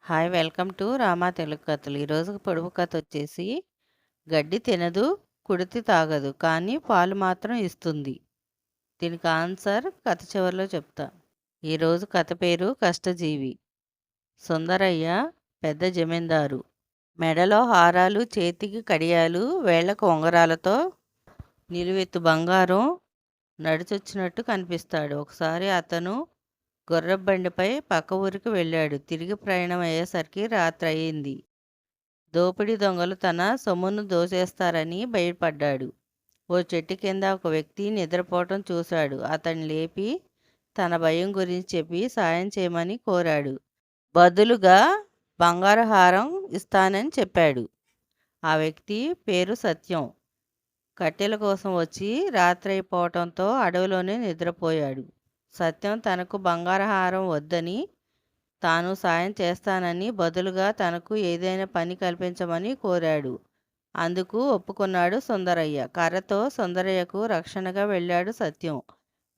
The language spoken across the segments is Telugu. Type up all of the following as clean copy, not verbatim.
Hi welcome to Rama Telugu కథలు. ఈరోజు పొడుపు కథ వచ్చేసి గడ్డి తినదు, కుడితి తాగదు, కానీ పాలు మాత్రం ఇస్తుంది. దీనికి ఆన్సర్ కథ చివరిలో చెప్తా. ఈరోజు కథ పేరు కష్టజీవి. సుందరయ్య పెద్ద జమీందారు. మెడలో హారాలు, చేతికి కడియాలు, వేళ్లకు ఉంగరాలతో నిలువెత్తు బంగారం నడిచొచ్చినట్టు కనిపిస్తాడు. ఒకసారి అతను గుర్రబండిపై పక్క ఊరికి వెళ్ళాడు. తిరిగి ప్రయాణం అయ్యేసరికి రాత్రి అయింది. దోపిడీ దొంగలు తన సొమ్మును దోచేస్తారని భయపడ్డాడు. ఓ చెట్టు కింద ఒక వ్యక్తి నిద్రపోవటం చూశాడు. అతన్ని లేపి తన భయం గురించి చెప్పి సాయం చేయమని కోరాడు. బదులుగా బంగారు హారం ఇస్తానని చెప్పాడు. ఆ వ్యక్తి పేరు సత్యం. కట్టెల కోసం వచ్చి రాత్రి అయిపోవటంతో అడవిలోనే నిద్రపోయాడు. సత్యం తనకు బంగారహారం వద్దని, తాను సాయం చేస్తానని, బదులుగా తనకు ఏదైనా పని కల్పించమని కోరాడు. అందుకు ఒప్పుకున్నాడు సుందరయ్య. కర్రతో సుందరయ్యకు రక్షణగా వెళ్ళాడు సత్యం.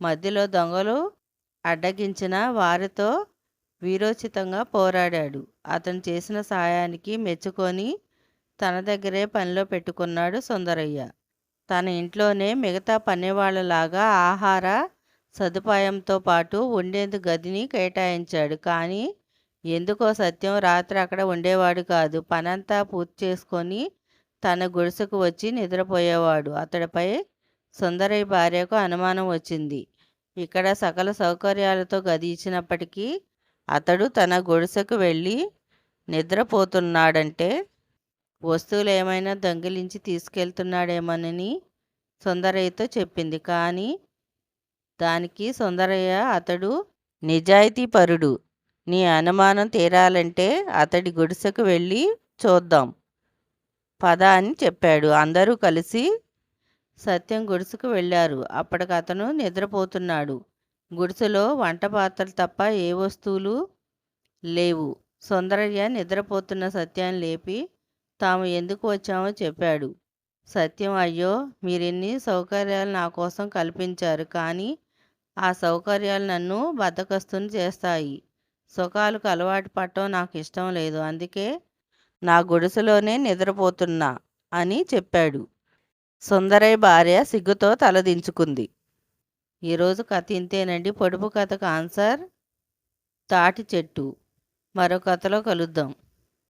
మధ్యలో దొంగలు అడ్డగించిన వారితో వీరోచితంగా పోరాడాడు. అతను చేసిన సాయానికి మెచ్చుకొని తన దగ్గరే పనిలో పెట్టుకున్నాడు సుందరయ్య. తన ఇంట్లోనే మిగతా పనివాళ్లలాగా ఆహార సదుపాయంతో పాటు ఉండేందుకు గదిని కేటాయించాడు. కానీ ఎందుకో సత్యం రాత్రి అక్కడ ఉండేవాడు కాదు. పనంతా పూర్తి చేసుకొని తన గుడిసెకు వచ్చి నిద్రపోయేవాడు. అతడిపై సుందరయ్య భార్యకు అనుమానం వచ్చింది. ఇక్కడ సకల సౌకర్యాలతో గది ఇచ్చినప్పటికీ అతడు తన గుడిసెకు వెళ్ళి నిద్రపోతున్నాడంటే వస్తువులు ఏమైనా దొంగిలించి తీసుకెళ్తున్నాడేమోనని సుందరయ్యతో చెప్పింది. కానీ దానికి సుందరయ్య అతడు నిజాయితీపరుడు. నీ అనుమానం తీరాలంటే అతడి గుడిసెకు వెళ్ళి చూద్దాం పద అని చెప్పాడు. అందరూ కలిసి సత్యం గుడిసెకు వెళ్ళారు. అప్పటికి అతను నిద్రపోతున్నాడు. గుడిసెలో వంట పాత్రలు తప్ప ఏ వస్తువులు లేవు. సుందరయ్య నిద్రపోతున్న సత్యాన్ని లేపి తాము ఎందుకు వచ్చామో చెప్పాడు. సత్యం, అయ్యో, మీరెన్ని సౌకర్యాలు నా కోసం కల్పించారు, కానీ ఆ సౌకర్యాలు నన్ను బద్ధకస్తుని చేస్తాయి. సుఖాలకు అలవాటు పడటం నాకు ఇష్టం లేదు. అందుకే నా గుడిసెలోనే నిద్రపోతున్నా అని చెప్పాడు. సుందరయ్య భార్య సిగ్గుతో తలదించుకుంది. ఈరోజు కథ ఇంతేనండి. పొడుపు కథకు ఆన్సర్ తాటి చెట్టు. మరో కథలో కలుద్దాం.